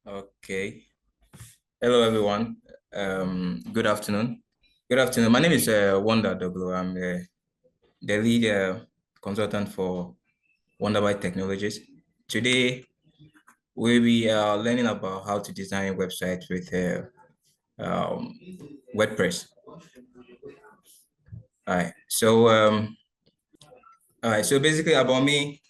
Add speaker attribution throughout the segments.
Speaker 1: Okay. Hello, everyone. Good afternoon. Good afternoon. My name is Dorgloh. I'm the lead consultant for Wonderby Technologies. Today, we'll be learning about how to design websites with um, WordPress. All right. So basically, about me,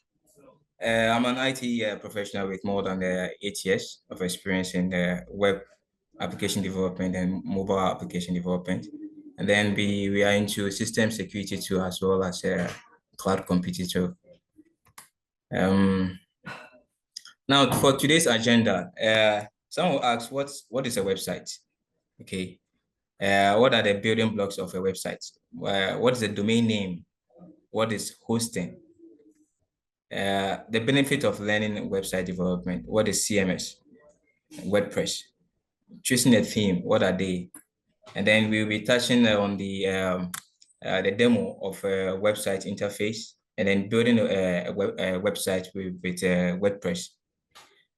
Speaker 1: I'm an IT professional with more than 8 years of experience in web application development and mobile application development. And then we are into system security too, as well as cloud computing too. Um, Now, for today's agenda, someone will ask, what is a website? Okay. What are the building blocks of a website? What is a domain name? What is hosting? The benefit of learning website development. What is CMS? WordPress. Choosing a theme. What are they? And then we'll be touching on the demo of a website interface, and then building a website with WordPress.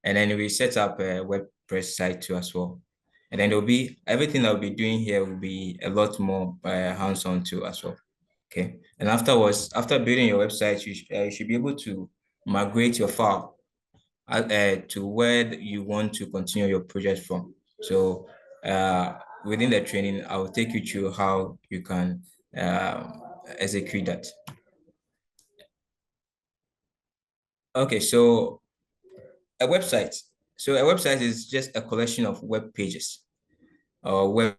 Speaker 1: And then we set up a WordPress site too as well. And then there'll be everything I'll be doing here will be a lot more hands-on too as well. Okay. And afterwards, after building your website, you should be able to migrate your file to where you want to continue your project from. So within the training, I will take you through how you can execute that. Okay, so a website. So a website is just a collection of web pages. The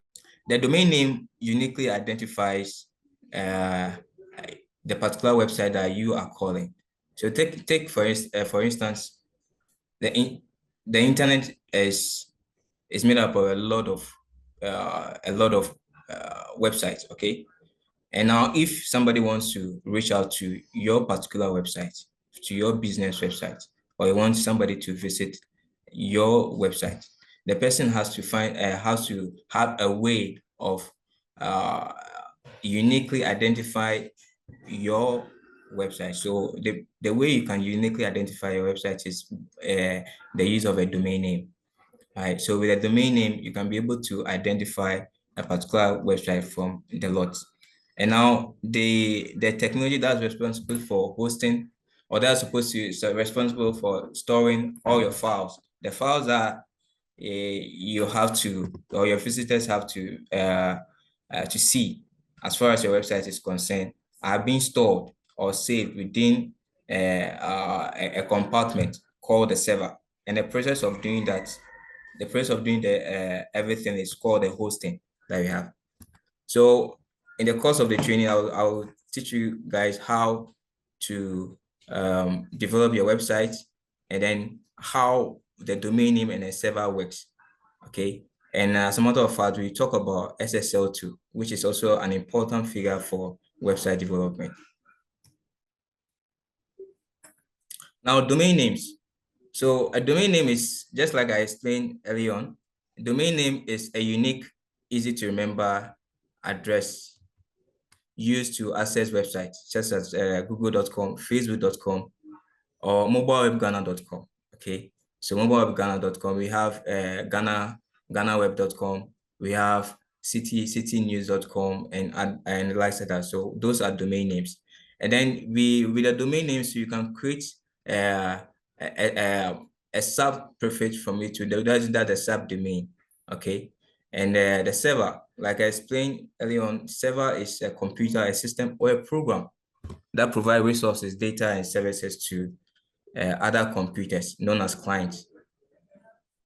Speaker 1: domain name uniquely identifies the particular website that you are calling. So take for instance, the internet is made up of a lot of websites. Okay, and now if somebody wants to reach out to your particular website, to your business website, or you want somebody to visit your website, the person has to have a way of uh, uniquely identify your website. So the way you can uniquely identify your website is the use of a domain name. Right. So with a domain name, you can be able to identify a particular website from the lot. And now the technology that's responsible for hosting, or that's supposed to is responsible for storing all your files. The files are you have to, or your visitors have to see, as far as your website is concerned, are being stored or saved within a compartment called the server. And the process of doing that, the process of doing the everything is called the hosting that we have. So in the course of the training, I'll teach you guys how to develop your website, and then how the domain name and the server works. Okay. And as a matter of fact, we talk about SSL too, which is also an important figure for website development. Now, domain names. So a domain name is, just like I explained early on, a domain name is a unique, easy to remember address used to access websites such as google.com, facebook.com, or mobilewebghana.com. Okay, so mobilewebghana.com, we have ghanaweb.com, we have citynews.com, and like that. So those are domain names. And then with the domain names, you can create a sub prefix from it to that's the subdomain. Okay, and the server, like I explained earlier on, server is a computer, a system, or a program that provide resources, data, and services to other computers known as clients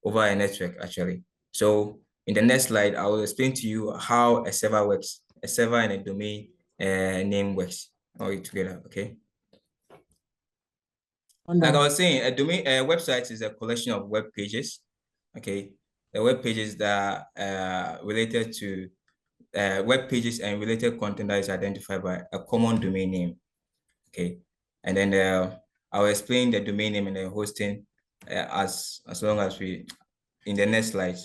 Speaker 1: over a network, actually. So in the next slide, I will explain to you how a server works, a server and a domain name works all together, okay? Like I was saying, a website is a collection of web pages, okay? The web pages that are related to web pages and related content that is identified by a common domain name, okay? And then I'll explain the domain name and the hosting as long as we in the next slide.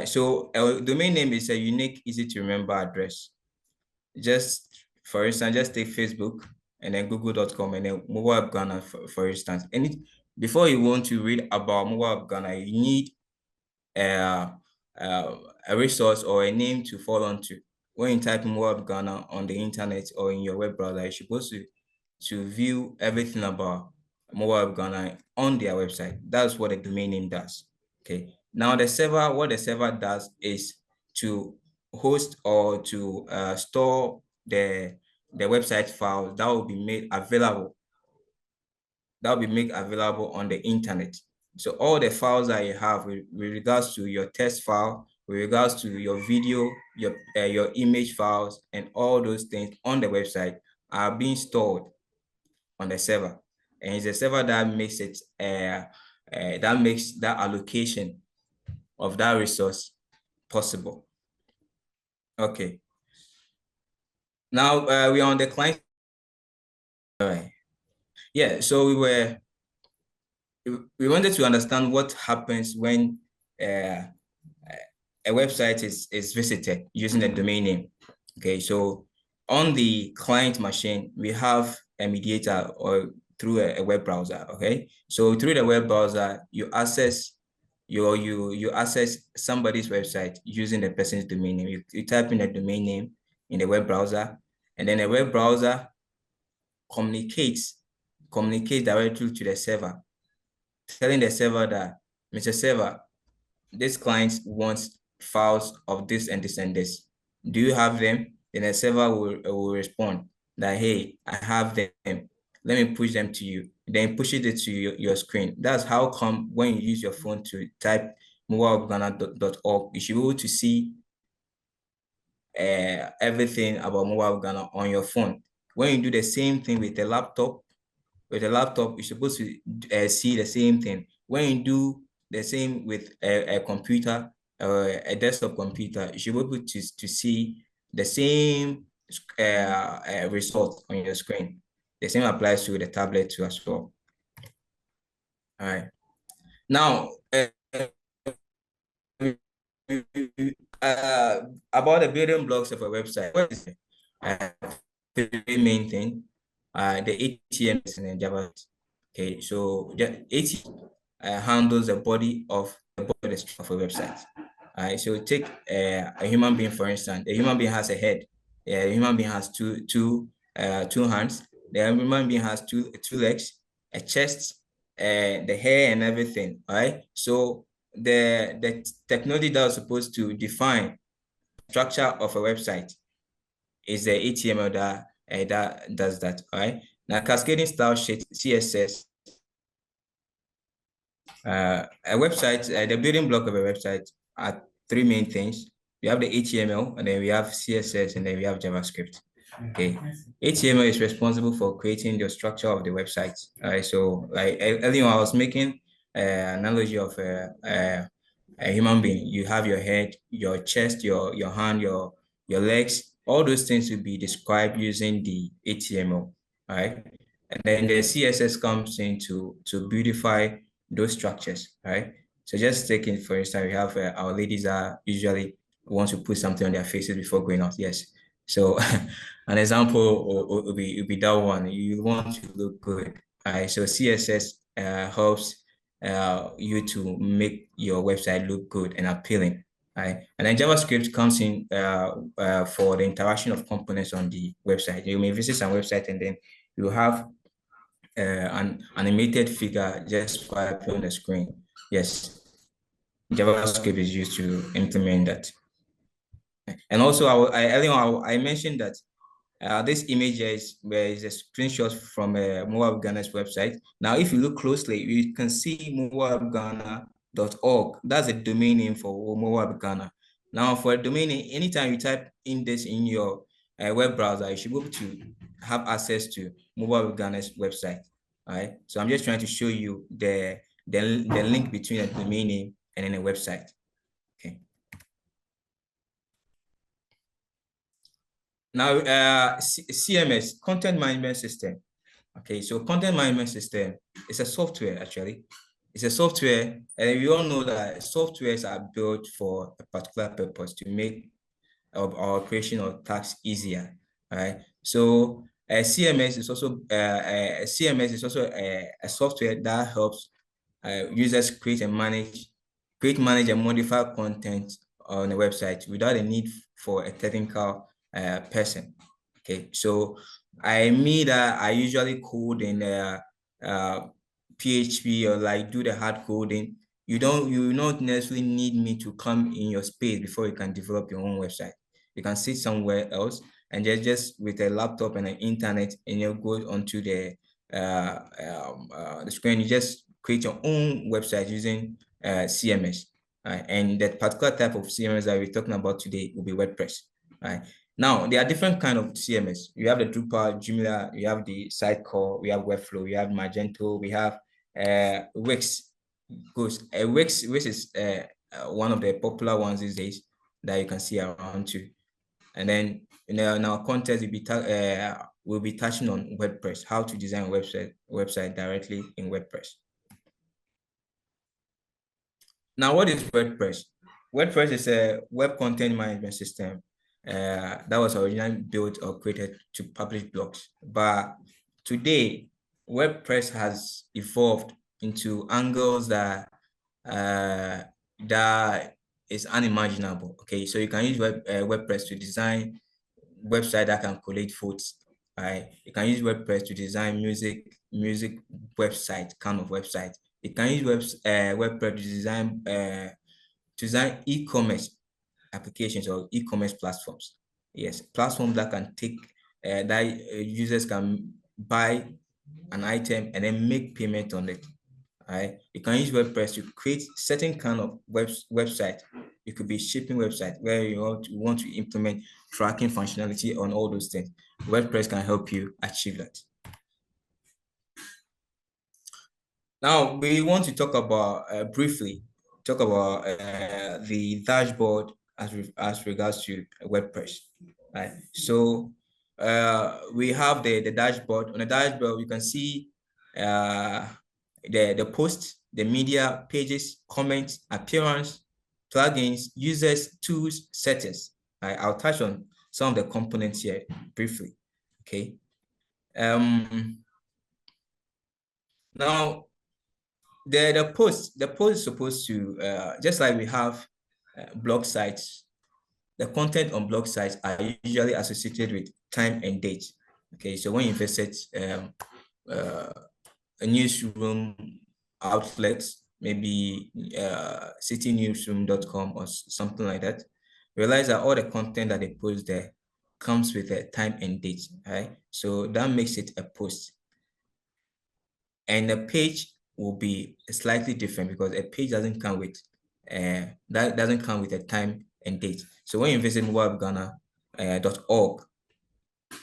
Speaker 1: So a domain name is a unique, easy to remember address. Just for instance, just take Facebook and then google.com and then mobile Ghana, for instance. before you want to read about mobile app Ghana, you need uh, uh, a resource or a name to fall onto. When you type mobile app Ghana on the internet or in your web browser, you're supposed to view everything about mobile app Ghana on their website. That's what the domain name does. Okay. Now the server, what the server does is to host or to store the website file that will be made available on the internet. So all the files that you have with regards to your text file, with regards to your video, your image files, and all those things on the website are being stored on the server. And it's the server that makes it that makes that allocation of that resource possible. Okay. Now we're on the client. All right. Yeah. So we wanted to understand what happens when a website is visited using a domain name. Okay, so on the client machine, we have a mediator or through a web browser. Okay, so through the web browser, you access you access somebody's website using the person's domain name. You type in the domain name in the web browser, and then the web browser communicates directly to the server, telling the server that, Mr. Server, this client wants files of this and this and this. Do you have them? Then the server will respond that, hey, I have them. Let me push them to you. Then push it to your screen. That's how come when you use your phone to type mobileghana.org, you should be able to see everything about mobile Ghana on your phone. When you do the same thing with a laptop, you're supposed to see the same thing. When you do the same with a computer or a desktop computer, you should be able to see the same result on your screen. The same applies to the tablet too as well. All right. Now, about the building blocks of a website, what is it? Three main thing, the HTML and JavaScript. Okay, so the HTML handles the body of a website. All right, so take a human being, for instance. A human being has a head. A human being has two hands. The human being has two legs, a chest, the hair and everything. All right, so the technology that was supposed to define structure of a website is the HTML that does that. All right. Now, cascading style sheet, CSS. A website, the building block of a website are three main things. We have the HTML, and then we have CSS, and then we have JavaScript. Okay. HTML is responsible for creating the structure of the website. All right. So, like earlier, I was making an analogy of a human being. You have your head, your chest, your hand, your legs. All those things will be described using the HTML. All right. And then the CSS comes in to beautify those structures. All right. So just taking, for instance, we have our ladies are usually want to put something on their faces before going out. Yes. So an example would be that one. You want to look good. All right. So CSS helps you to make your website look good and appealing. Right. And then JavaScript comes in for the interaction of components on the website. You may visit some website and then you have an animated figure just swiping on the screen. Yes, JavaScript is used to implement that. And also, earlier on, I mentioned that this image is a screenshot from Moab Ghana's website. Now, if you look closely, you can see moabghana.org. That's a domain name for Moab Ghana. Now, for a domain name, anytime you type in this in your web browser, you should be able to have access to Moab Ghana's website. All right. So I'm just trying to show you the link between a domain name and then a website. Okay. Now, CMS, content management system. Okay, so content management system is a software actually. It's a software, and we all know that softwares are built for a particular purpose to make our creation of tasks easier. All right. So CMS is also a software that helps users create, manage, and modify content on a website without a need for a technical person. Okay, so I usually code in PHP or like do the hard coding. You don't necessarily need me to come in your space before you can develop your own website. You can sit somewhere else and just with a laptop and an internet, and you go onto the screen. You just create your own website using CMS. And that particular type of CMS that we're talking about today will be WordPress. Right. Now, there are different kind of CMS. You have the Drupal, Joomla, you have the Sitecore, we have Webflow, we have Magento, we have Wix. Wix is one of the popular ones these days that you can see around too. And then in our content, we'll be touching on WordPress, how to design a website directly in WordPress. Now, what is WordPress? WordPress is a web content management system that was originally built or created to publish blogs. But today, WordPress has evolved into angles that is unimaginable. Okay, so you can use WordPress to design website that can collate votes. Right? You can use WordPress to design music website kind of website. You can use WordPress to design e-commerce applications or e-commerce platforms. Yes, platforms that can take users can buy an item and then make payment on it. Right? You can use WordPress to create certain kind of website. It could be shipping website where you want to implement tracking functionality on all those things. WordPress can help you achieve that. Now we want to talk about briefly the dashboard as regards to WordPress. Right. So we have the dashboard. On the dashboard, you can see the posts, the media, pages, comments, appearance, plugins, users, tools, settings. I'll touch on some of the components here briefly. Okay. Now the post is supposed to just like we have blog sites. The content on blog sites are usually associated with time and date. Okay, so when you visit a newsroom outlet, maybe citynewsroom.com or something like that, realize that all the content that they post there comes with a time and date, right? So that makes it a post. And the page will be slightly different because a page doesn't come with a time and date. So when you visit mobileghana.org,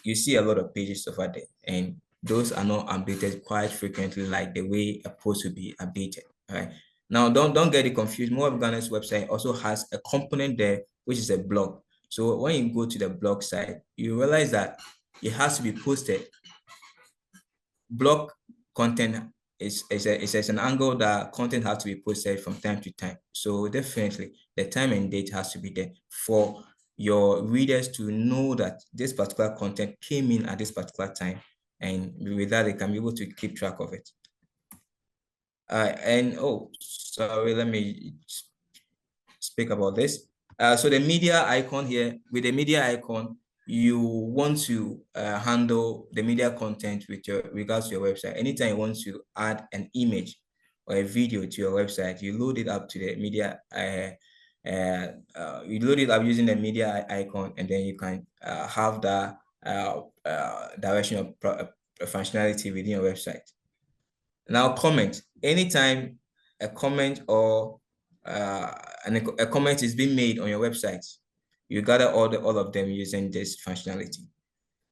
Speaker 1: you see a lot of pages over there, and those are not updated quite frequently like the way a post will be updated. Right now, don't get it confused. Mobile Ghana's website also has a component there which is a blog. So when you go to the blog site, you realize that it has to be posted. Blog content is an angle that content has to be posted from time to time. So definitely the time and date has to be there for your readers to know that this particular content came in at this particular time, and with that they can be able to keep track of it. And oh, sorry, let me speak about this. So the media icon here, with the media icon, you want to handle the media content with regards to your website. Anytime you want to add an image or a video to your website, you load it up to the media. You load it up using the media icon, and then you can have the direction of functionality within your website. Now, comment. Anytime a comment or a comment is being made on your website, you gather all of them using this functionality.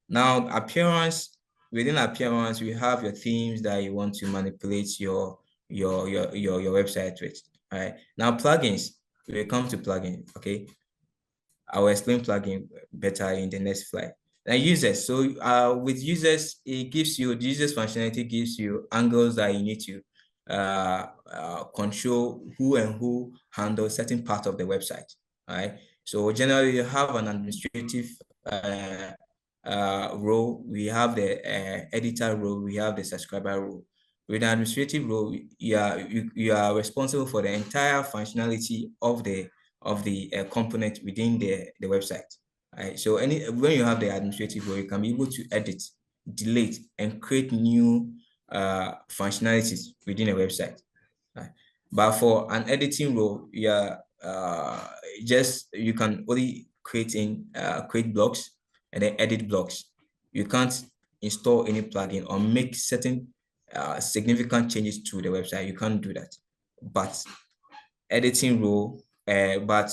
Speaker 1: Now, appearance. Within appearance, we have your themes that you want to manipulate your website with. All right. Now, plugins. We come to plugin. Okay. I'll explain plugin better in the next slide. Now, users. So with users, it gives you the users functionality gives you angles that you need to control who handles certain part of the website. All right. So generally, you have an administrative role, we have the editor role, we have the subscriber role. With an administrative role, you are responsible for the entire functionality of the component within the website. Right? So when you have the administrative role, you can be able to edit, delete, and create new functionalities within a website. Right? But for an editing role, you can only create blocks and then edit blocks. You can't install any plugin or make certain significant changes to the website. You can't do that. But editing role, but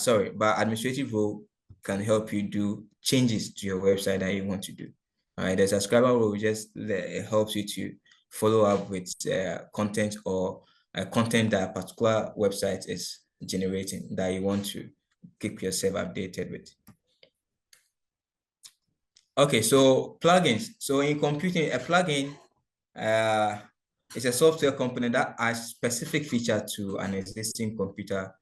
Speaker 1: administrative role can help you do changes to your website that you want to do. All right, the subscriber role just helps you to follow up with content or content that a particular website is generating that you want to keep yourself updated with. Okay, so plugins. So in computing, a plugin is a software component that adds specific feature to an existing computer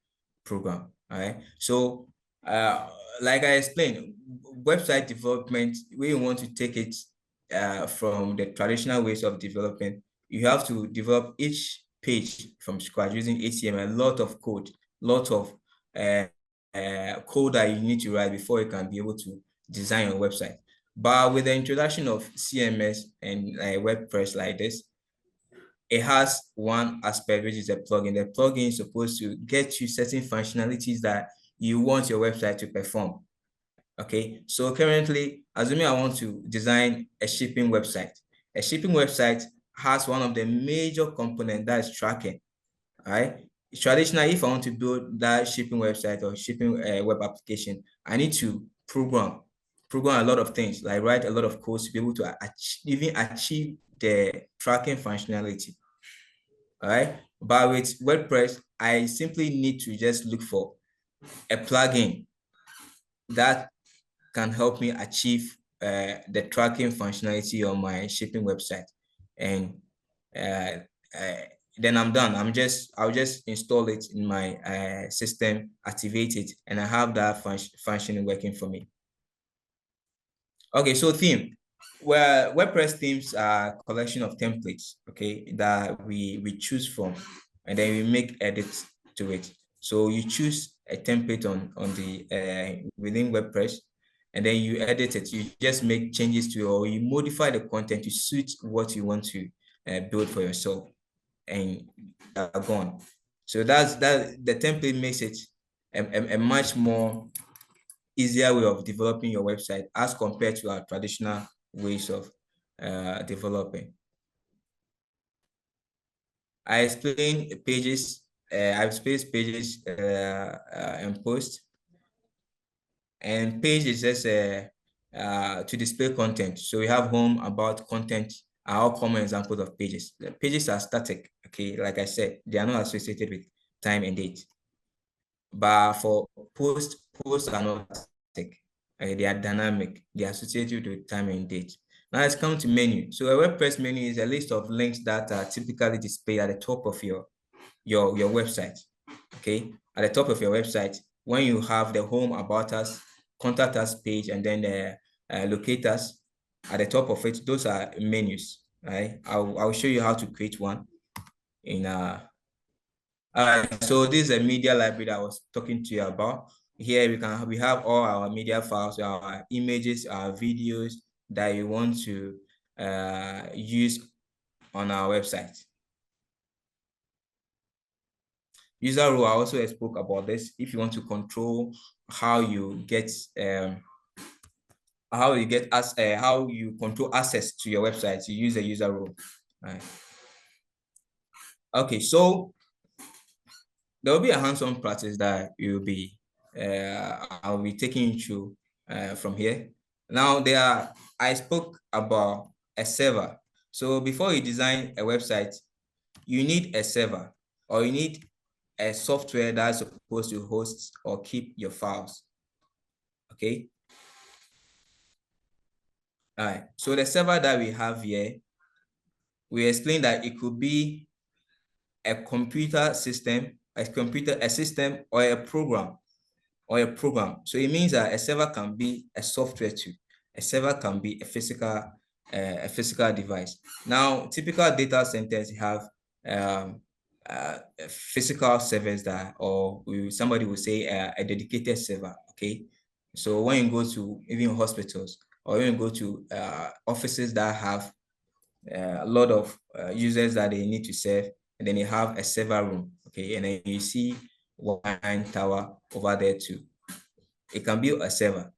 Speaker 1: program. All right. So like I explained, website development, we want to take it from the traditional ways of development. You have to develop each page from scratch using HTML, a lot of code, lot of code that you need to write before you can be able to design your website. But with the introduction of CMS and WordPress like this, it has one aspect, which is a plugin. The plugin is supposed to get you certain functionalities that you want your website to perform. Okay, so currently, assuming I want to design a shipping website. A shipping website has one of the major components that is tracking. All right. Traditionally, if I want to build that shipping website or shipping web application, I need to program a lot of things, like write a lot of codes to be able to even achieve the tracking functionality. All right. But with WordPress, I simply need to just look for a plugin that can help me achieve the tracking functionality on my shipping website. And then I'm done. I'll just install it in my system, activate it, and I have that function working for me. Okay, so theme. Well, WordPress themes are a collection of templates, okay, that we choose from, and then we make edits to it. So you choose a template on the within WordPress, and then you edit it. You just make changes to, or you modify the content to suit what you want to build for yourself, and gone. So that's the template makes it a much more easier way of developing your website as compared to our traditional ways of developing. I explain pages. I've explained pages and posts. And page is just to display content. So we have home, about, content are all common examples of pages. The pages are static. Okay, like I said, they are not associated with time and date. But for posts are not static. They are dynamic. They are associated with time and date. Now let's come to menu. So a WordPress menu is a list of links that are typically displayed at the top of your website. Okay, at the top of your website, when you have the home, about us, contact us page, and then the locate us at the top of it, those are menus. Right, I'll show you how to create one in so this is a media library that I was talking to you about. Here we have all our media files, our images, our videos that you want to use on our website. User role, I also spoke about this. If you want to control how you get how you control access to your website, you use a user role. Right. Okay, so there will be a hands-on practice that I'll be taking you through from here. Now I spoke about a server. So before you design a website, you need a server, or you need a software that's supposed to host or keep your files. Okay. All right. So the server that we have here, we explained that it could be a computer system, a system, or a program. So it means that a server can be a software too. A server can be a physical device. Now, typical data centers have um, physical servers that, or somebody will say a dedicated server. Okay, so when you go to even hospitals or when you go to offices that have a lot of users that they need to serve, and then you have a server room. Okay, and then you see one tower over there too. It can be a server,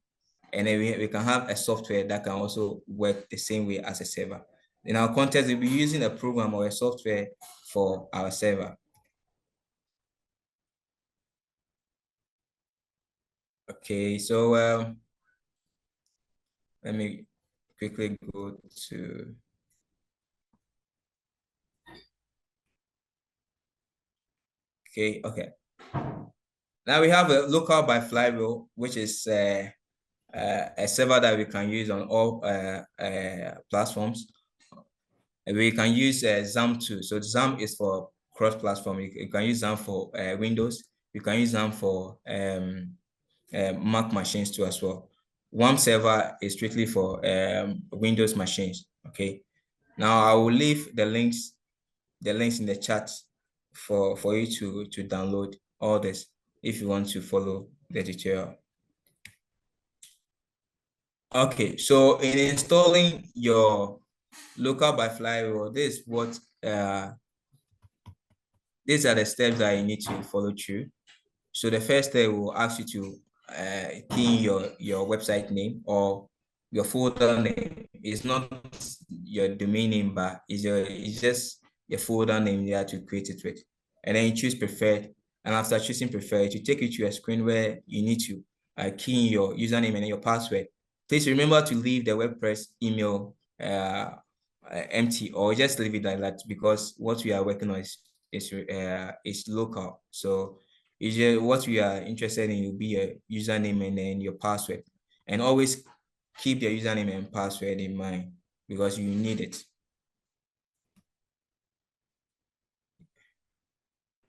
Speaker 1: and then we can have a software that can also work the same way as a server. In our context, we'll be using a program or a software for our server. Okay, so let me quickly go to, okay. Now we have a local by Flywheel, which is a server that we can use on all platforms. We can use XAMPP too. So XAMPP is for cross-platform. You can use XAMPP for Windows. You can use XAMPP for Mac machines too as well. One server is strictly for Windows machines. Okay. Now I will leave the links in the chat for you to download all this if you want to follow the tutorial. Okay, so in installing your local by Flywheel, these are the steps that you need to follow through. So the first step will ask you to key in your website name or your folder name. It's not your domain name, but it's just your folder name you have to create it with. And then you choose preferred. And after choosing preferred, to take you to a screen where you need to key in your username and your password. Please remember to leave the WordPress email empty, or just leave it like that, because what we are working on is local. So usually what we are interested in will be your username and then your password. And always keep your username and password in mind because you need it.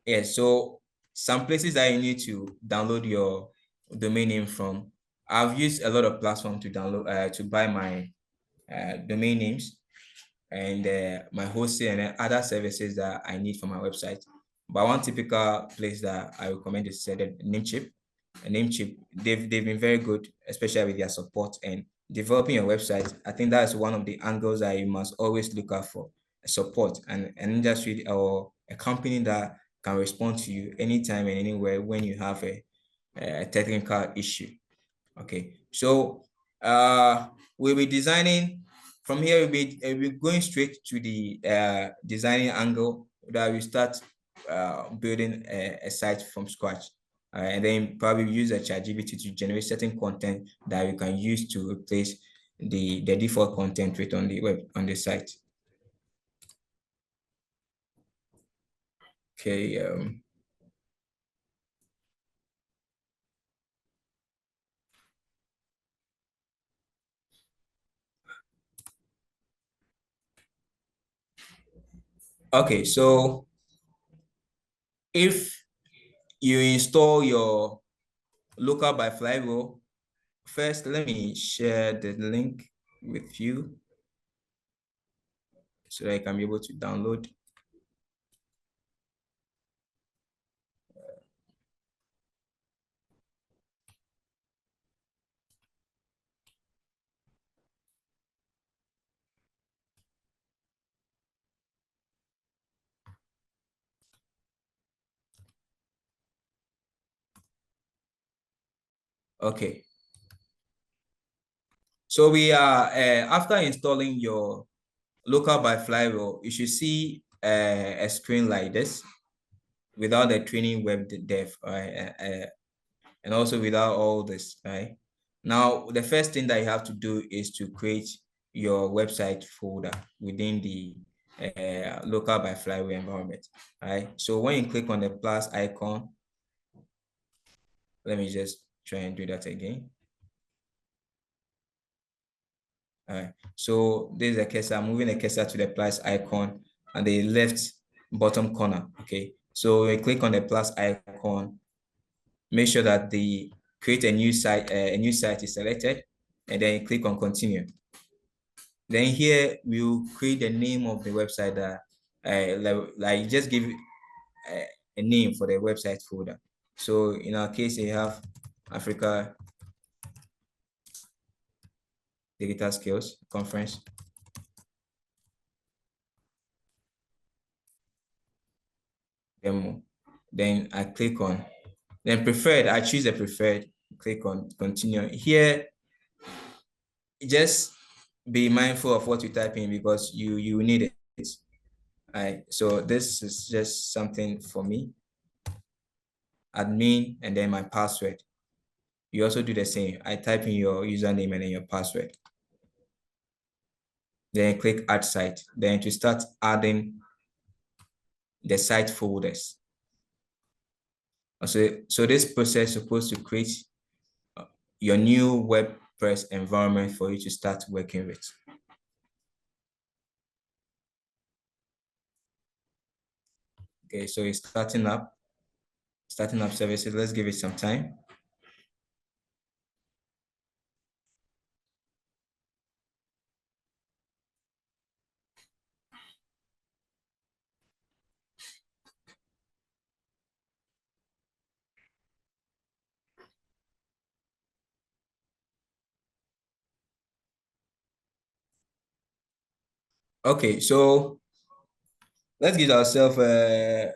Speaker 1: Yeah, so some places that you need to download your domain name from. I've used a lot of platforms to download to buy my domain names and my hosting and other services that I need for my website. But one typical place that I recommend is the Namecheap. Namecheap, they've been very good, especially with their support and developing your website. I think that's one of the angles that you must always look out for: support and an industry or a company that can respond to you anytime and anywhere when you have a technical issue. Okay, so we'll be designing from here. We'll be going straight to the designing angle that we start building a site from scratch, and then probably use a ChatGPT to generate certain content that we can use to replace the default content with on the web on the site. Okay. Okay, so if you install your local by Flywheel, first let me share the link with you so that I can be able to download. Okay. So we are after installing your local by Flywheel, you should see a screen like this without the training web dev, and also without all this, right? Now, the first thing that you have to do is to create your website folder within the local by Flywheel environment, right? So when you click on the plus icon, let me just try and do that again. All right, so there's a cursor. I'm moving the cursor to the plus icon and the left bottom corner. Okay, so we click on the plus icon. Make sure that the create a new site is selected. and then click on continue. Then here we'll create the name of the website that like just give a name for the website folder. So in our case, you have Africa Digital Skills Conference. Demo. Then I click on, then preferred, I choose the preferred, click on continue. Here, just be mindful of what you type in because you need it. All right, so this is just something for me. Admin and then my password. You also do the same. I type in your username and then your password. Then click add site. Then to start adding the site folders. So this process is supposed to create your new WordPress environment for you to start working with. Okay, so it's starting up services. Let's give it some time. Okay, so let's give ourselves a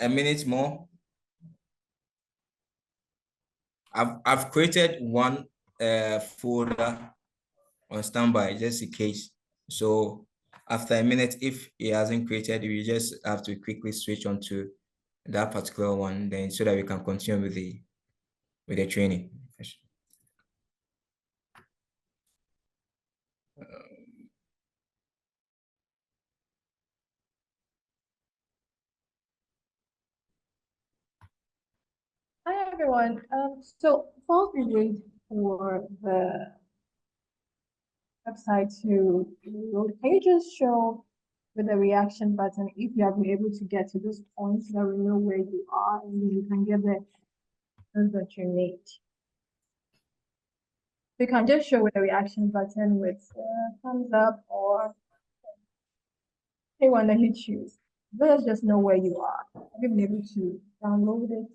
Speaker 1: minute more. I've created one folder on standby just in case. So after a minute, if it hasn't created, we just have to quickly switch on to that particular one, then so that we can continue with the training.
Speaker 2: Hi everyone. So while we wait for the website to load, can you just show with the reaction button if you have been able to get to this point so that we know where you are and then you can get the answers that you need. You can just show with the reaction button with thumbs up or anyone that you choose. Let us just know where you are. Have you been able to download it?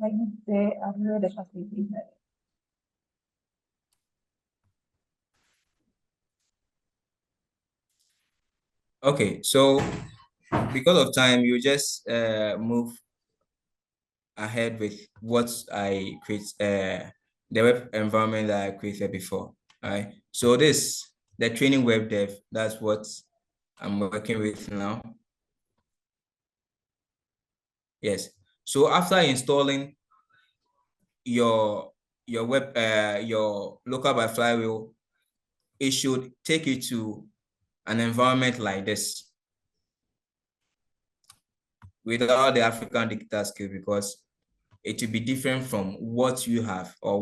Speaker 2: Like there, I've heard the facilitator.
Speaker 1: Okay, so because of time, you just move ahead with what I create, the web environment that I created before. All right. So the training web dev, that's what I'm working with now. Yes. So after installing your your local by flywheel, it should take you to an environment like this without the African digital skill, because it will be different from what you have or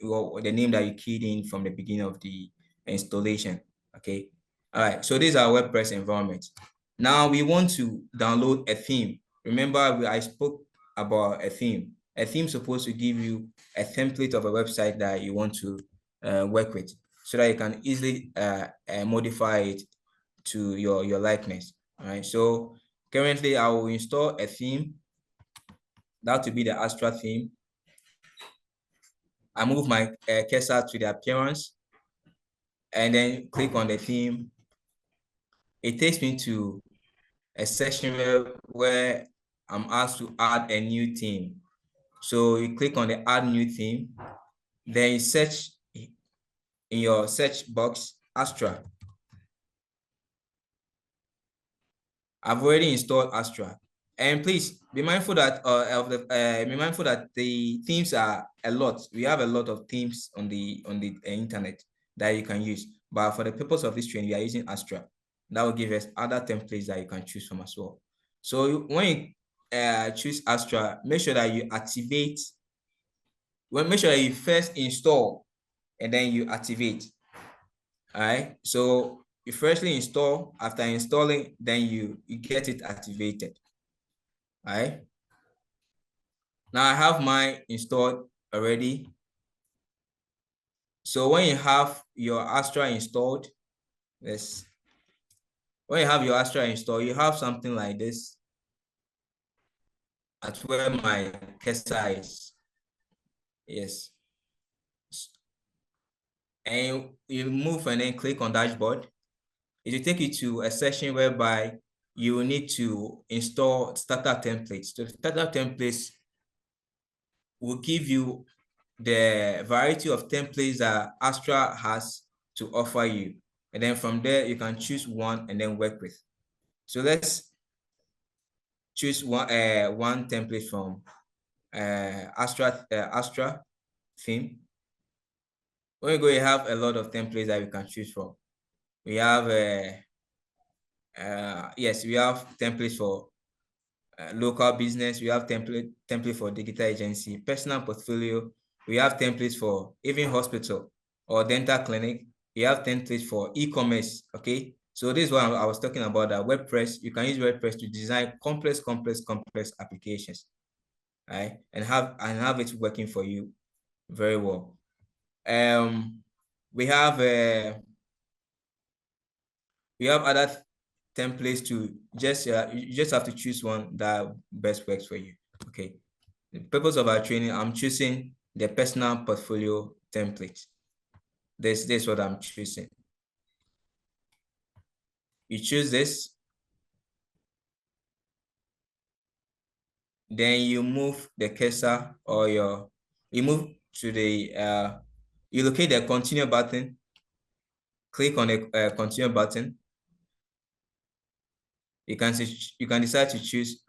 Speaker 1: or the name that you keyed in from the beginning of the installation. Okay. All right. So this is our WordPress environment. Now we want to download a theme. Remember, I spoke about a theme. A theme is supposed to give you a template of a website that you want to work with, so that you can easily modify it to your likeness. All right. So currently, I will install a theme. That will be the Astra theme. I move my cursor to the appearance and then click on the theme. It takes me to a section where I'm asked to add a new theme. So you click on the add new theme, then you search in your search box Astra. I've already installed Astra. And please be mindful that the themes are a lot. We have a lot of themes on the internet that you can use. But for the purpose of this training, we are using Astra. That will give us other templates that you can choose from as well. So when you choose Astra, make sure that you activate. Well, make sure that you first install and then you activate. All right. So you firstly install. After installing, then you get it activated. All right. Now I have mine installed already. So when you have your Astra installed, yes, when you have your Astra installed, you have something like this at where my cursor is. Yes. And you move and then click on dashboard. It will take you to a section whereby you will need to install starter templates. So the starter templates will give you the variety of templates that Astra has to offer you. And then from there, you can choose one and then work with. So let's choose one template from Astra theme. When you go, you have a lot of templates that you can choose from. We have yes, we have templates for local business. We have template for digital agency, personal portfolio. We have templates for even hospital or dental clinic. We have templates for e-commerce. Okay, so this is what I was talking about. That WordPress, you can use WordPress to design complex applications, right? And have it working for you very well. We have other templates to you just have to choose one that best works for you. Okay. The purpose of our training, I'm choosing the personal portfolio template. This is what I'm choosing. You choose this, then you move the cursor or you move to the you locate the continue button, click on the continue button. You can decide to choose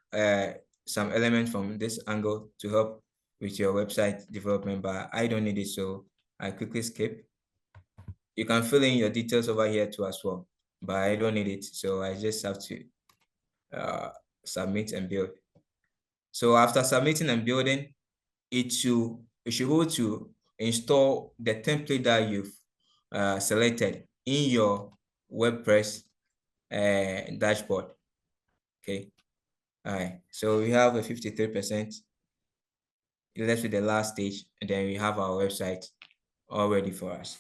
Speaker 1: some element from this angle to help with your website development, but I don't need it, so I quickly skip. You can fill in your details over here too as well, but I don't need it, so I just have to submit and build. So after submitting and building, you should be able to install the template that you've selected in your WordPress dashboard. Okay. All right. So we have a 53%. Left with the last stage, and then we have our website all ready for us.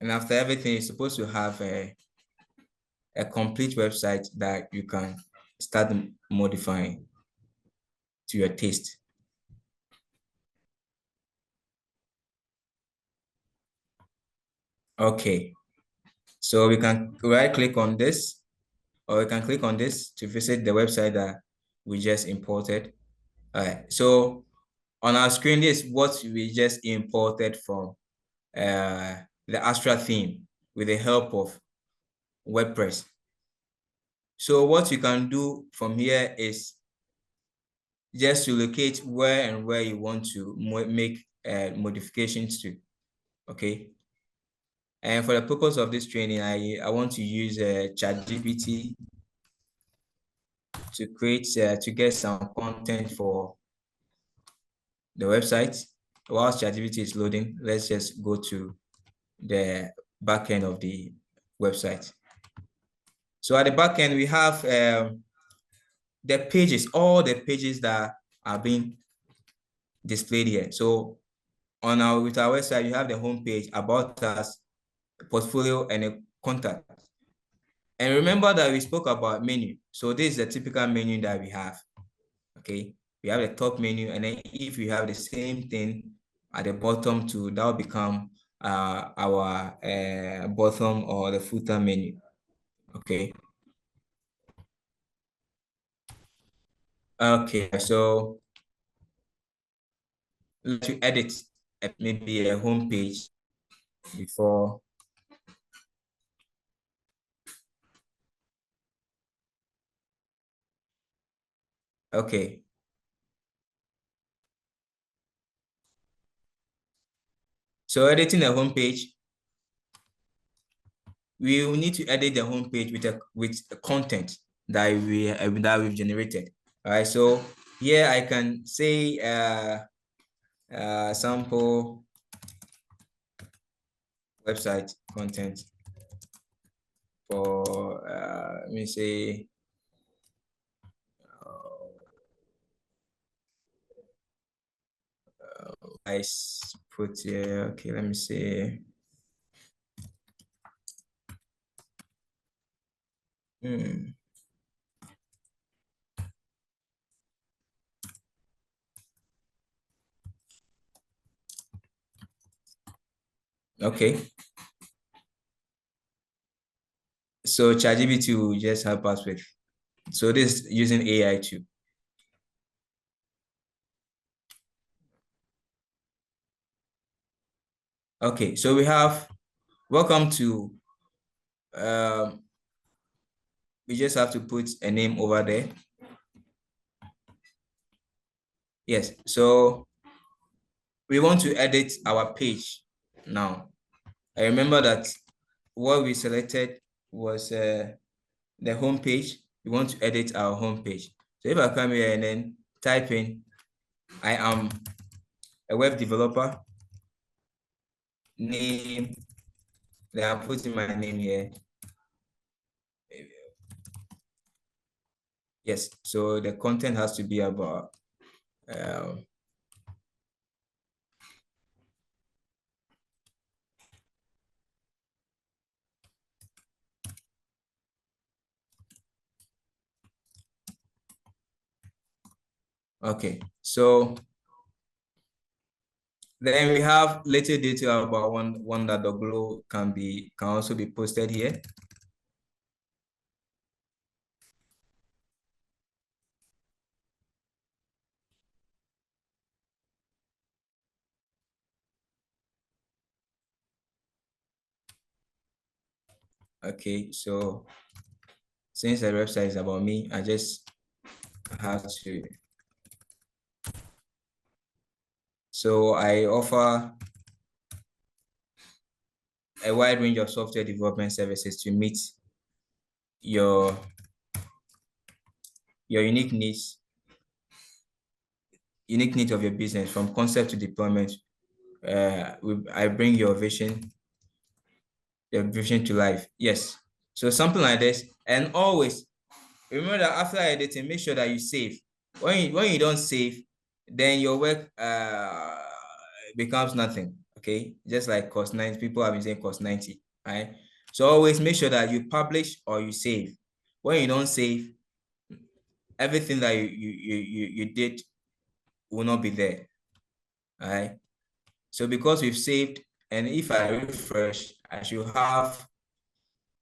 Speaker 1: And after everything, you're supposed to have a complete website that you can start modifying to your taste. Okay, so we can right click on this, or we can click on this to visit the website that we just imported. All right, so on our screen, this is what we just imported from the Astra theme with the help of WordPress. So what you can do from here is just to locate where you want to make modifications to. Okay. And for the purpose of this training, I want to use ChatGPT to create to get some content for the website. Whilst ChatGPT is loading, let's just go to the back end of the website. So at the back end, we have the pages, all the pages that are being displayed here. So with our website, you have the home page, about us, portfolio, and a contact. And remember that we spoke about menu. So this is the typical menu that we have. Okay, we have the top menu, and then if we have the same thing at the bottom too, that will become our bottom or the footer menu. Okay. Okay, so let's edit maybe a home page before. Okay. So editing the home page, we will need to edit the home page with the content that we've generated. All right. So here I can say sample website content for let me say I put here, okay, let me see. Okay, so ChatGPT will just help us with, so this using AI too. Okay, so we have welcome to, we just have to put a name over there. Yes, so we want to edit our page now. I remember that what we selected was the home page. We want to edit our home page. So if I come here and then type in, I am a web developer, name, then I'm putting my name here. Yes, so the content has to be about okay, so then we have little detail about one that Dorgloh can also be posted here. Okay, so since the website is about me, I just have to. So I offer a wide range of software development services to meet your unique needs of your business, from concept to deployment. I bring your vision to life. Yes. So something like this. And always remember that after editing, make sure that you save. When you don't save, then your work becomes nothing. Okay. Just like cost 90, people have been saying cost 90. Right. So always make sure that you publish or you save. When you don't save, everything that you did will not be there. All right. So because we've saved, and if I refresh, I should have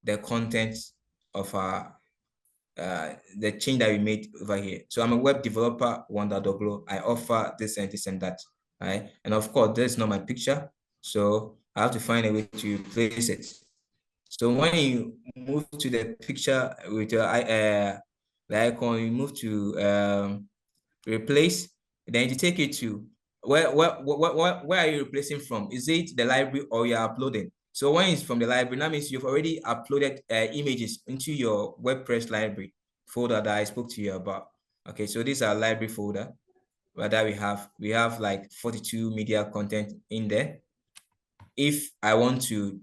Speaker 1: the content of our the change that we made over here. So I'm a web developer, Dorgloh. I offer this and this and that. Right. And of course, this is not my picture. So I have to find a way to place it. So when you move to the picture with your the icon, you move to replace, then you take it to where are you replacing from? Is it the library or you're uploading? So when it's from the library, that means you've already uploaded images into your WordPress library folder that I spoke to you about. Okay, so this is our library folder that we have like 42 media content in there. If I want to,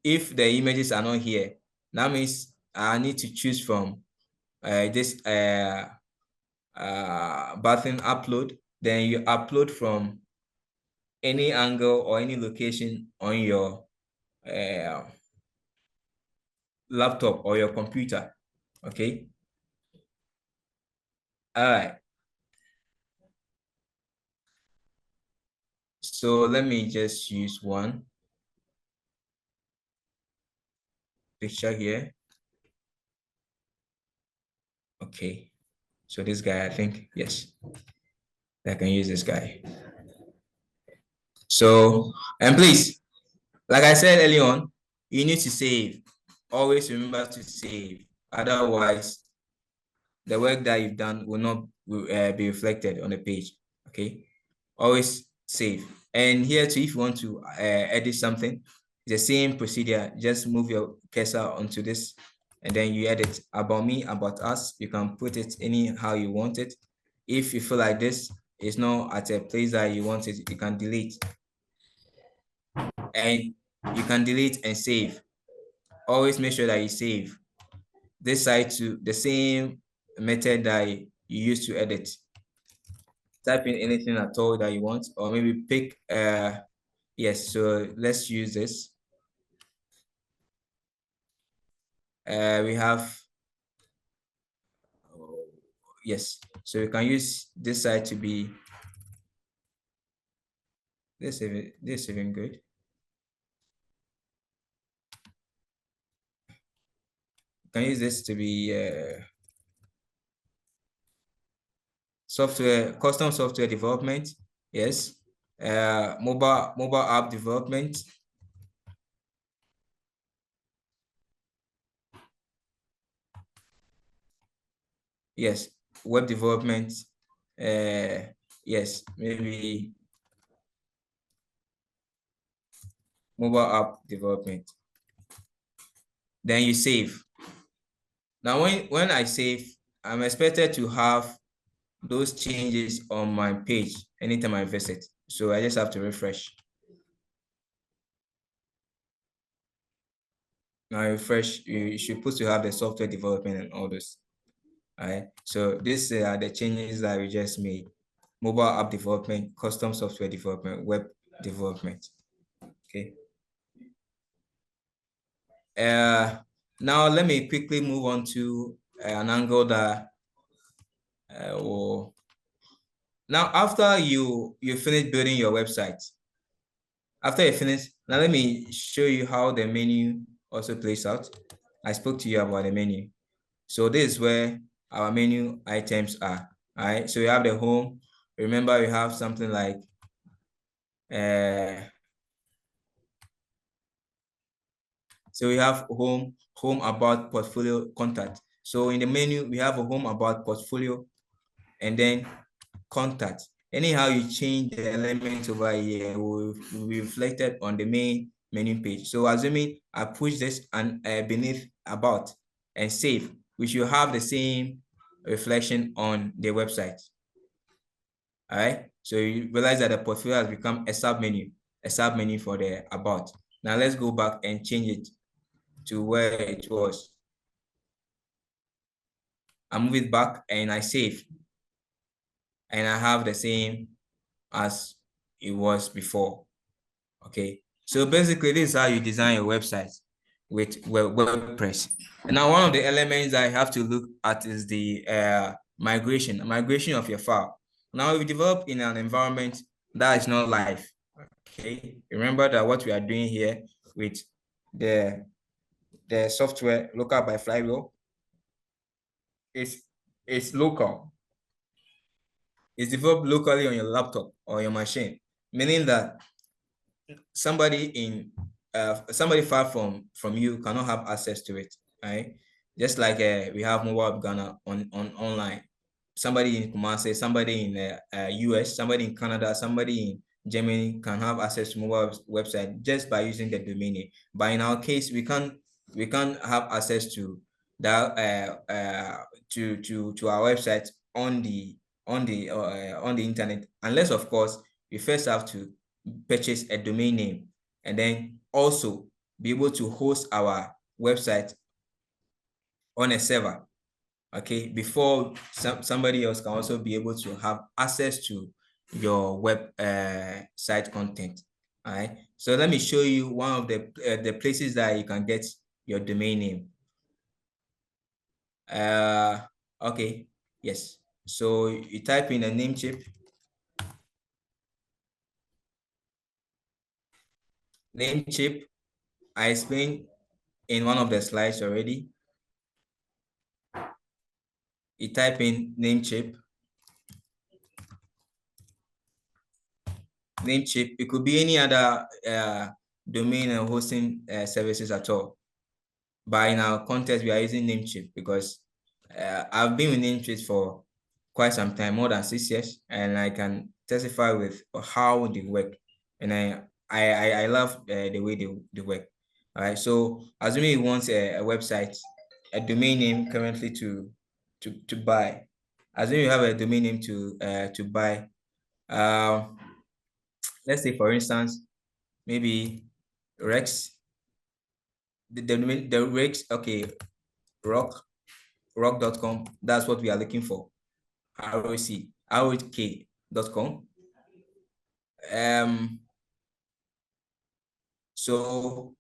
Speaker 1: if the images are not here, that means I need to choose from this button upload. Then you upload from any angle or any location on your laptop or your computer. Okay. All right. So let me just use one picture here. Okay. So this guy, I think, yes, I can use this guy. So, and please, like I said early on, you need to save. Always remember to save. Otherwise, the work that you've done will not be reflected on the page. Okay. Always save. And here too, if you want to edit something, it's the same procedure. Just move your cursor onto this and then you edit about me, about us. You can put it anyhow you want it. If you feel like this it's not at a place that you want it, you can delete. And you can delete and save. Always make sure that you save this site to the same method that you use to edit. Type in anything at all that you want, or maybe pick yes, so let's use this. We have yes, so you can use this site to be this even good. You can use this to be software, custom software development. Yes. Mobile app development. Yes. Web development. Yes, maybe mobile app development. Then you save. Now, when I save, I'm expected to have those changes on my page anytime I visit. So I just have to refresh. Now refresh, you should put to have the software development and all this. All right. So these are the changes that we just made. Mobile app development, custom software development, web development. Okay. Now let me quickly move on to an angle that now after you finish building your website, after you finish, now let me show you how the menu also plays out. I spoke to you about the menu. So this is where our menu items are. All right. So we have the home. Remember, we have something like so we have home, about, portfolio, contact. So in the menu, we have a home, about, portfolio, and then contact. Anyhow you change the elements over here will be reflected on the main menu page. So assuming I push this and beneath about and save, we should have the same reflection on the website. All right. So you realize that the portfolio has become a sub menu for the about. Now let's go back and change it to where it was. I move it back and I save. And I have the same as it was before. Okay. So basically, this is how you design your website with WordPress. And now one of the elements I have to look at is the migration of your file. Now we develop in an environment that is not live. Okay. Remember that what we are doing here with the software local by Flywheel is local. It's developed locally on your laptop or your machine, meaning that somebody far from you cannot have access to it, right? Just like we have mobile Ghana on online. Somebody in Kumasi, somebody in US, somebody in Canada, somebody in Germany can have access to mobile website just by using the domain name. But in our case, we can't have access to that to our website on the internet, unless of course we first have to purchase a domain name and then also be able to host our website on a server, okay, before somebody else can also be able to have access to your web site content. All right, so let me show you one of the places that you can get your domain name. Okay, yes, so you type in a Namecheap. Namecheap, I explained in one of the slides already. You type in Namecheap. Namecheap, it could be any other domain and hosting services at all. But in our context, we are using Namecheap because I've been with Namecheap for quite some time, more than 6 years, and I can testify with how they work. And I love the way they work. All right. So assuming you want a website, a domain name currently to buy. Assuming you have a domain name to buy, Um, let's say for instance, maybe Rex, the Rex, okay, rock.com. That's what we are looking for. ROK.com. So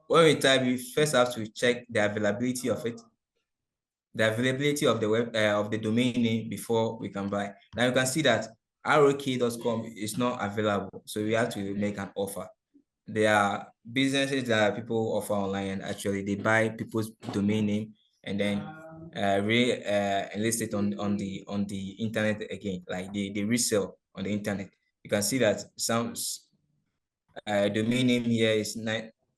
Speaker 1: when we type, we first have to check the availability of it, the availability of the web of the domain name before we can buy. Now you can see that ROK.com is not available, so we have to make an offer. There are businesses that people offer online, and actually they buy people's domain name and then enlist it on the internet again, like they resell on the internet. You can see that some domain name here is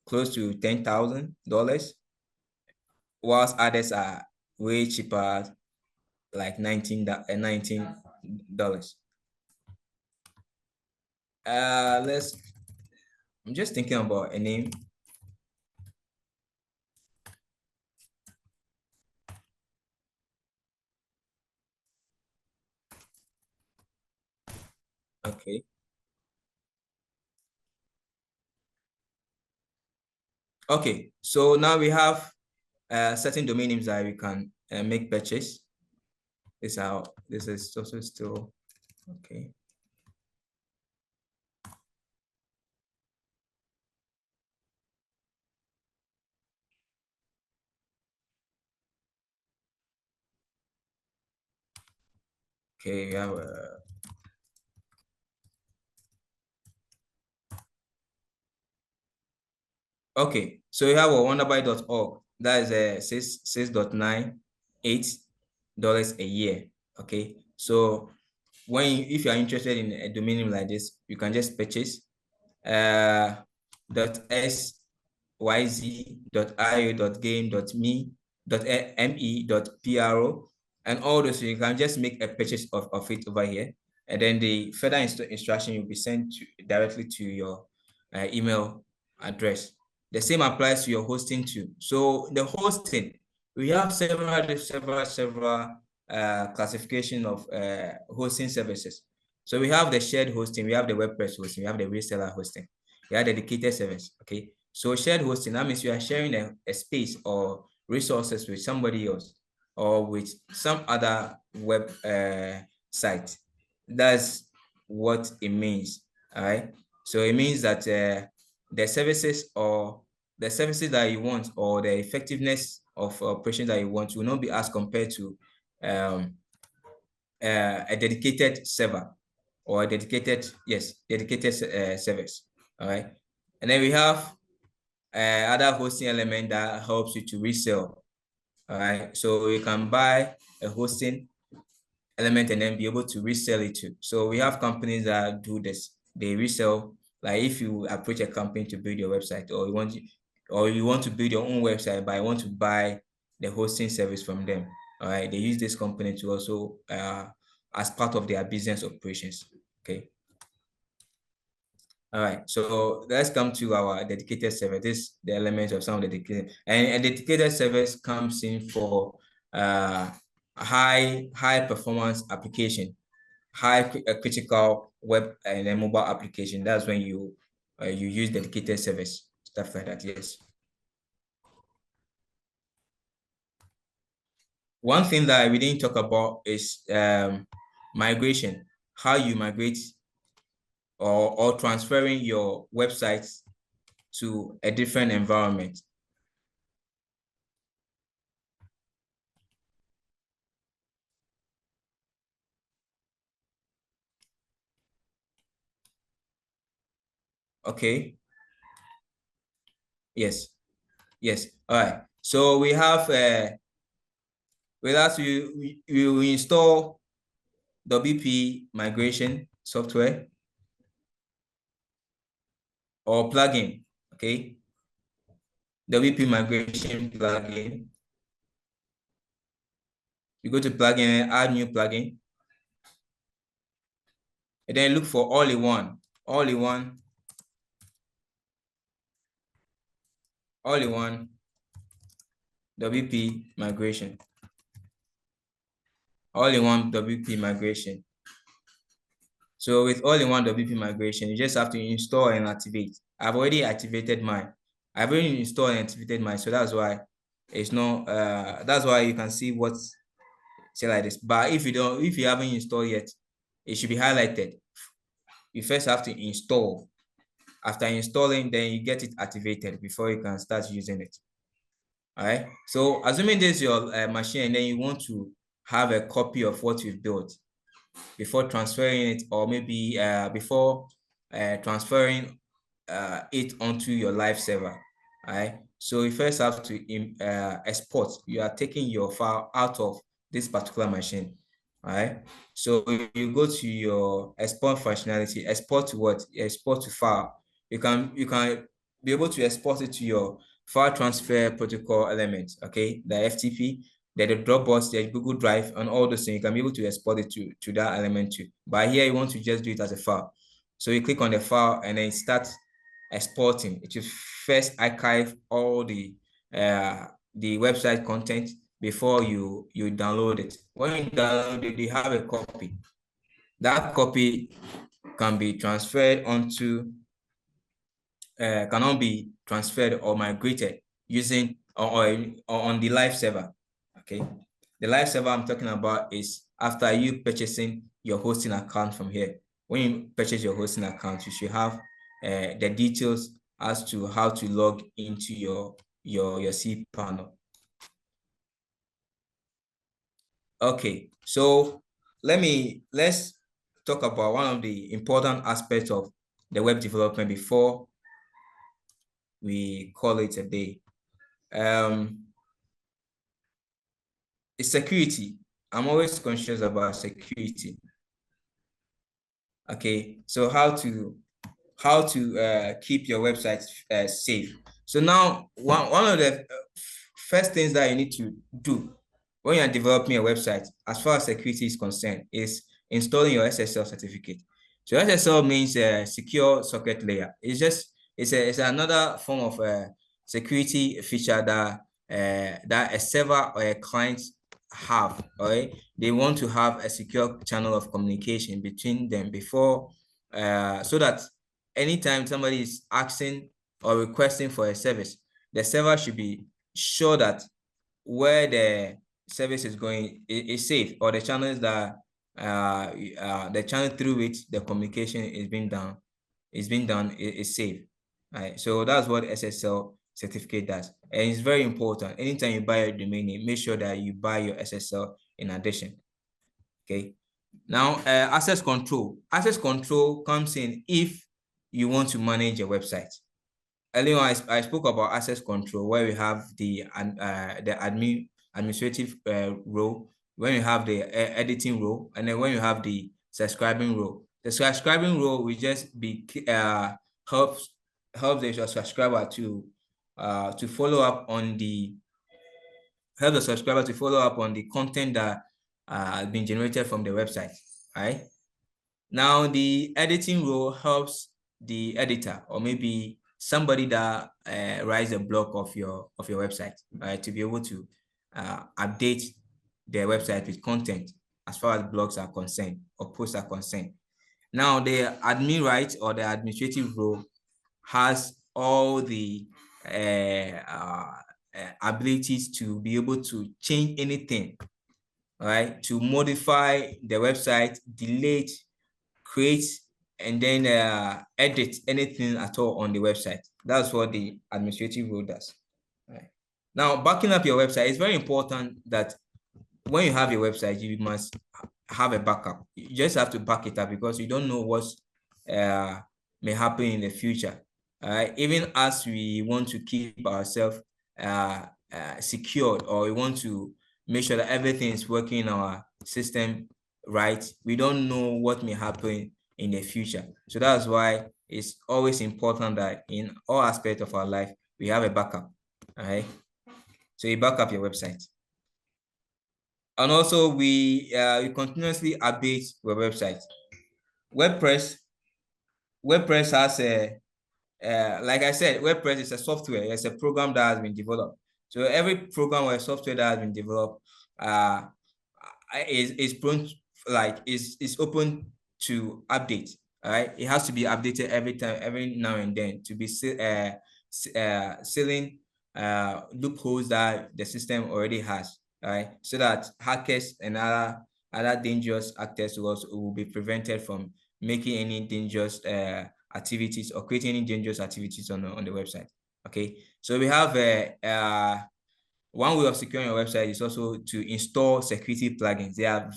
Speaker 1: close to $10,000, whilst others are way cheaper, like $19. Let's. I'm just thinking about a name. Okay. Okay. So now we have certain domain names that we can make purchase. This is also still okay. Okay, we have okay. So we have a wonderbuy.org. That is a $6.98 a year. Okay. So if you are interested in a domain name like this, you can just purchase .syz.io.game.me.pro and all those. So you can just make a purchase of it over here, and then the further instruction will be sent directly to your email address. The same applies to your hosting too. So the hosting, we have several classification of hosting services. So we have the shared hosting, we have the WordPress hosting, we have the reseller hosting, we have dedicated service. Okay. So shared hosting, that means you are sharing a space or resources with somebody else or with some other web site. That's what it means. All right. So it means that the services that you want or the effectiveness of operation that you want will not be as compared to a dedicated server or a dedicated service. All right. And then we have other hosting element that helps you to resell. All right. So you can buy a hosting element and then be able to resell it too. So we have companies that do this. They resell, like if you approach a company to build your website, or you want to build your own website, but you want to buy the hosting service from them. All right. They use this company to also as part of their business operations. Okay. All right, so let's come to our dedicated server. This the element of some of the dedicated, and a dedicated service comes in for a high performance application, critical web and then mobile application. That's when you use dedicated service, stuff like that. Yes. One thing that we didn't talk about is migration. How you migrate or transferring your websites to a different environment. Okay. Yes. Yes. All right. So we have with us we install WP migration software or plugin. Okay. WP migration plugin. You go to plugin, add new plugin, and then look for all-in-one WP migration. All-in-one WP migration. So with all-in-one WP migration, you just have to install and activate. I've already activated mine. I've already installed and activated mine, so that's why it's not. That's why you can see what's say like this. But if you haven't installed yet, it should be highlighted. You first have to install. After installing, then you get it activated before you can start using it. All right. So assuming this is your machine, and then you want to have a copy of what you've built before transferring it, or maybe before transferring it onto your live server. All right. So you first have to export. You are taking your file out of this particular machine. All right. So you go to your export functionality. Export to what? Export to file. You can be able to export it to your file transfer protocol elements. Okay, the FTP, the Dropbox, the Google Drive, and all those things. You can be able to export it to that element too. But here you want to just do it as a file. So you click on the file and then start exporting. It will first archive all the website content before you download it. When you download it, you have a copy. That copy can be transferred onto cannot be transferred or migrated using or on the live server. Okay, the live server I'm talking about is after you purchasing your hosting account from here. When you purchase your hosting account, you should have the details as to how to log into your cPanel. Okay, so let's talk about one of the important aspects of the web development before we call it a day. It's security. I'm always conscious about security. Okay, so how to keep your website safe. So now one of the first things that you need to do when you're developing a website, as far as security is concerned, is installing your SSL certificate. So SSL means secure socket layer. It's another form of security feature that a server or a client have. Right? They want to have a secure channel of communication between them before, so that anytime somebody is asking or requesting for a service, the server should be sure that where the service is going is safe, or the channels that the channel through which the communication is being done is safe. Right? So that's what SSL certificate does, and it's very important. Anytime you buy a domain name, make sure that you buy your SSL in addition. Okay. Now, access control. Access control comes in if you want to manage your website. Earlier on, I spoke about access control, where we have the administrative role, when you have the editing role, and then when you have the subscribing role. The subscribing role will just be helps the subscriber to follow up on the content that has been generated from the website. Right now, the editing role helps the editor, or maybe somebody that writes a blog of your website, right, to be able to update their website with content as far as blogs are concerned or posts are concerned. Now, the admin right, or the administrative role, has all the abilities to be able to change anything, right, to modify the website, delete, create, and then edit anything at all on the website. That's what the administrative role does. Right. Now, backing up your website, it's very important that when you have your website, you must have a backup. You just have to back it up, because you don't know what may happen in the future. Even as we want to keep ourselves secured, or we want to make sure that everything is working in our system right, we don't know what may happen in the future. So that's why it's always important that in all aspects of our life, we have a backup. All right. So you back up your website. And also we continuously update your website. WordPress has a, like I said, WordPress is a software. It's a program that has been developed. So every program or software that has been developed is open to update. All right, it has to be updated every time, every now and then, to be sealing loopholes that the system already has. All right, so that hackers and other dangerous actors will be prevented from making any dangerous activities or creating any dangerous activities on the website. Okay, so we have one way of securing your website is also to install security plugins. There are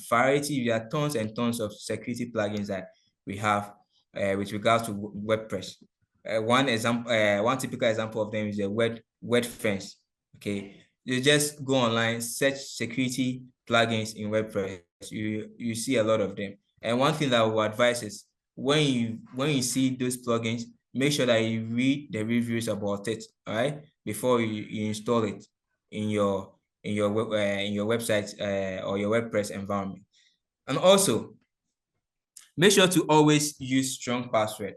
Speaker 1: tons and tons of security plugins that we have with regards to WordPress. One typical example of them is the WordFence. Okay, you just go online, search security plugins in WordPress. You see a lot of them. And one thing that I will advise is when you see those plugins, make sure that you read the reviews about it, all right, before you install it in your website or your WordPress environment. And also, make sure to always use strong password.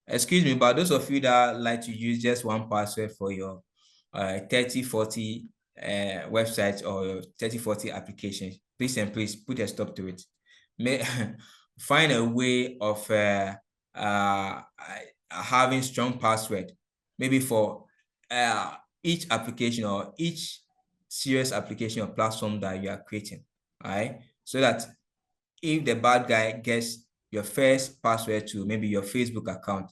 Speaker 1: Excuse me, but those of you that like to use just one password for your 30-40 websites or your 30-40 applications, please and please put a stop to it. Find a way of having strong password, maybe for each application or each serious application or platform that you are creating. All right, so that if the bad guy gets your first password to maybe your Facebook account,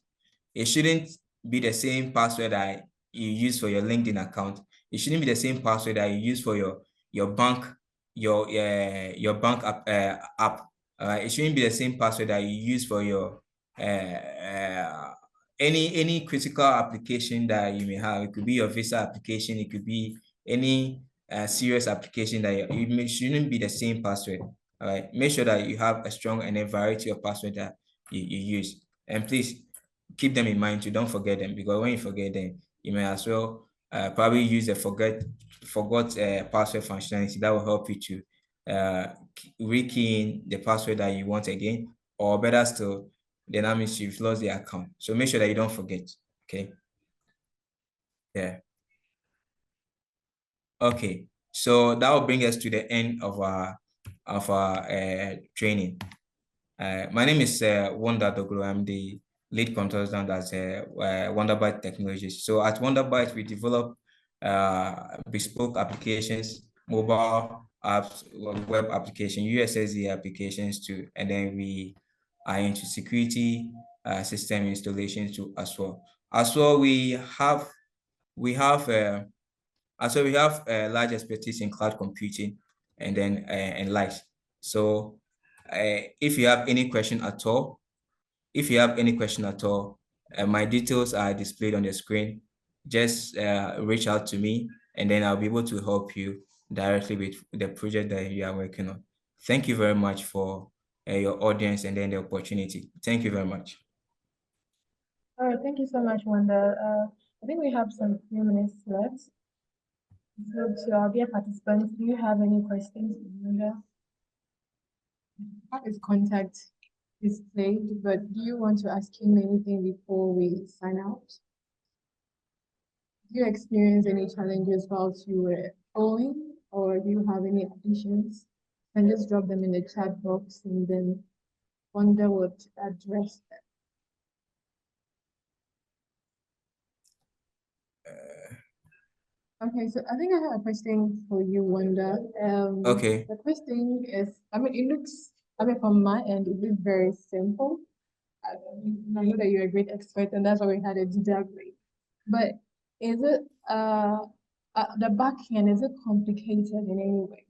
Speaker 1: it shouldn't be the same password that you use for your LinkedIn account. It shouldn't be the same password that you use for your bank app. It shouldn't be the same password that you use for your any critical application that you may have. It could be your visa application. It could be any serious application that it shouldn't be the same password. All right. Make sure that you have a strong and a variety of password that you use. And please keep them in mind too. Don't forget them, because when you forget them, you may as well probably use the forgot password functionality that will help you to rekey in the password that you want again, or better still, then that means you've lost the account. So make sure that you don't forget. Okay. Yeah. Okay. So that will bring us to the end of our training. My name is Wonder Dorgloh. I'm the lead consultant at Wonderbyte Technologies. So at Wonderbyte, we develop bespoke applications, mobile apps, web application, USSD applications too, and then we are into security system installations too as well. As well, we have large expertise in cloud computing and then and likes. So if you have any question at all, my details are displayed on the screen. Just reach out to me, and then I'll be able to help you directly with the project that you are working on. Thank you very much for your audience and then the opportunity. Thank you very much.
Speaker 2: All right, thank you so much, Wanda. I think we have some few minutes left. So to our dear participants, do you have any questions, Wanda? His contact displayed, but do you want to ask him anything before we sign out? Do you experience any challenges whilst you were calling, or do you have any additions? And just drop them in the chat box, and then Wanda would address them. Okay, so I think I have a question for you, Wanda.
Speaker 1: Okay.
Speaker 2: The question is, from my end, it looks very simple. I know that you're a great expert, and that's why we had a degree. But is it the back end, is it complicated in any way?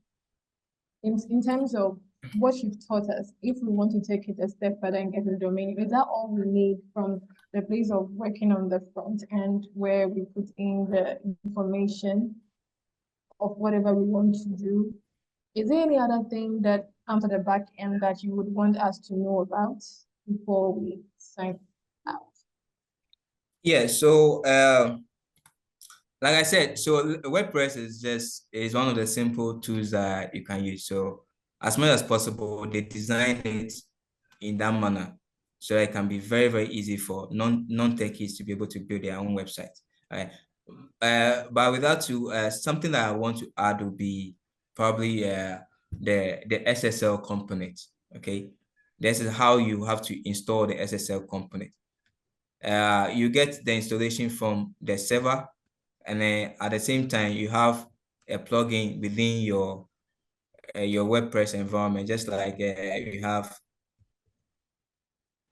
Speaker 2: In terms of what you've taught us, if we want to take it a step further and get the domain, is that all we need from the place of working on the front end where we put in the information of whatever we want to do? Is there any other thing that comes at the back end that you would want us to know about before we sign out?
Speaker 1: Yeah, so like I said, so WordPress is one of the simple tools that you can use. So as much as possible, they design it in that manner, so it can be very, very easy for non-techies to be able to build their own website. Right? But with that too, something that I want to add would be probably the SSL component. Okay, this is how you have to install the SSL component. You get the installation from the server, and then at the same time you have a plugin within your WordPress environment, just like you have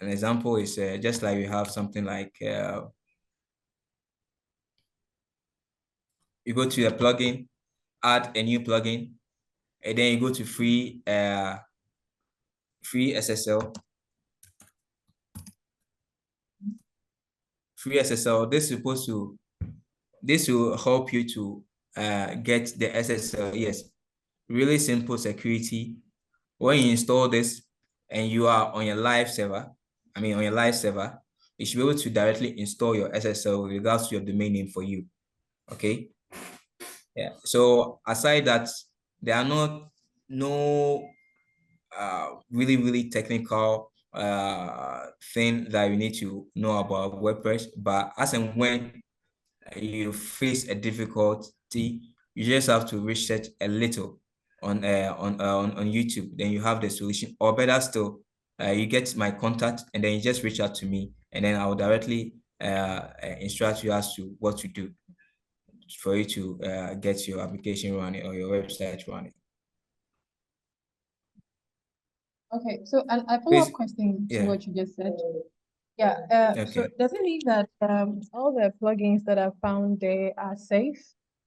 Speaker 1: an example is just like you have something like you go to a plugin, add a new plugin, and then you go to free SSL. Free SSL. This will help you to get the SSL. Yes, really simple security. When you install this and you are on your live server, you should be able to directly install your SSL with regards to your domain name for you. Okay. Yeah. So aside that, there are no really technical thing that you need to know about WordPress, but as and when you face a difficulty, you just have to research a little on YouTube. Then you have the solution, or better still, you get my contact and then you just reach out to me, and then I will directly instruct you as to what to do for you to get your application running or your website running.
Speaker 2: Okay, so a follow-up
Speaker 1: Please,
Speaker 2: question to
Speaker 1: yeah.
Speaker 2: what you just said. Yeah, so
Speaker 1: Okay.
Speaker 2: does it mean that all the plugins that are found there are safe?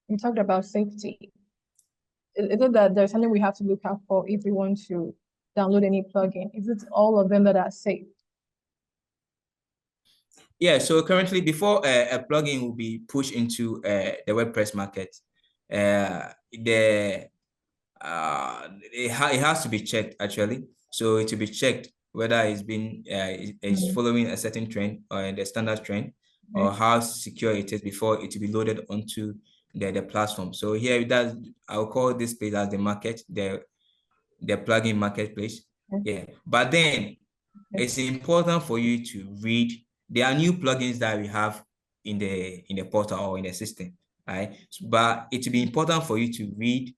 Speaker 2: You talked about safety. Is it that there's something we have to look out for if we want to download any plugin? Is it all of them that are safe?
Speaker 1: Yeah, so currently before a plugin will be pushed into the WordPress market, it has to be checked actually. So it will be checked whether it's been it's following a certain trend or the standard trend, or how secure it is before it will be loaded onto the platform. So here that I'll call this place as the market, the plugin marketplace. Yeah, but then it's important for you to read. There are new plugins that we have in the portal or in the system, right? But it will be important for you to read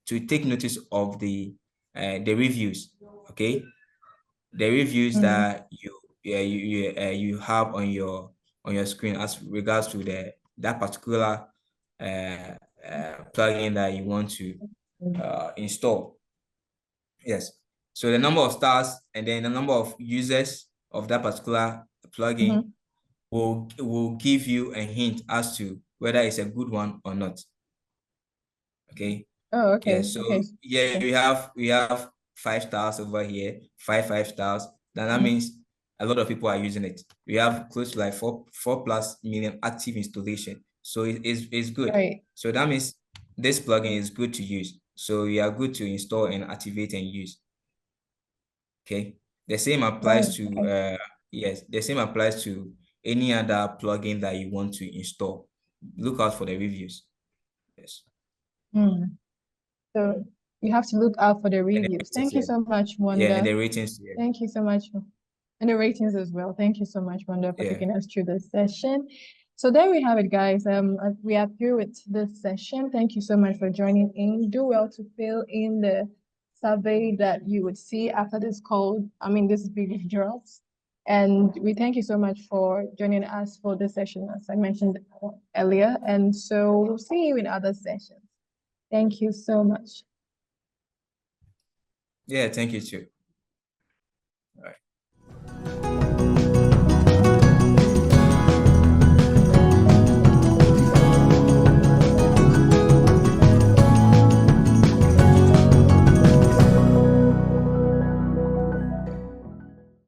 Speaker 1: to take notice of the reviews, okay? The reviews that you have on your screen as regards to that particular plugin that you want to install. Yes. So the number of stars and then the number of users of that particular plugin will give you a hint as to whether it's a good one or not. Okay.
Speaker 2: Oh, okay.
Speaker 1: Yeah. So
Speaker 2: Okay.
Speaker 1: yeah, we have 5 stars over here, five stars. Then that means a lot of people are using it. We have close to like 4+ million active installation. So it's good.
Speaker 2: Right.
Speaker 1: So that means this plugin is good to use. So you are good to install and activate and use. Okay. The same applies to yes, the same applies to any other plugin that you want to install. Look out for the reviews. Yes.
Speaker 2: So you have to look out for the
Speaker 1: And the
Speaker 2: reviews.
Speaker 1: ratings,
Speaker 2: Thank you so much,
Speaker 1: yeah, and
Speaker 2: Wanda.
Speaker 1: the ratings, yeah.
Speaker 2: Thank you so much. And the ratings as well. Thank you so much, Wanda, for taking us through this session. So there we have it, guys. We are through with this session. Thank you so much for joining in. Do well to fill in the survey that you would see after this call. This video drops. And we thank you so much for joining us for this session, as I mentioned earlier. And so we'll see you in other sessions. Thank you so much.
Speaker 1: Yeah, thank you too. All right.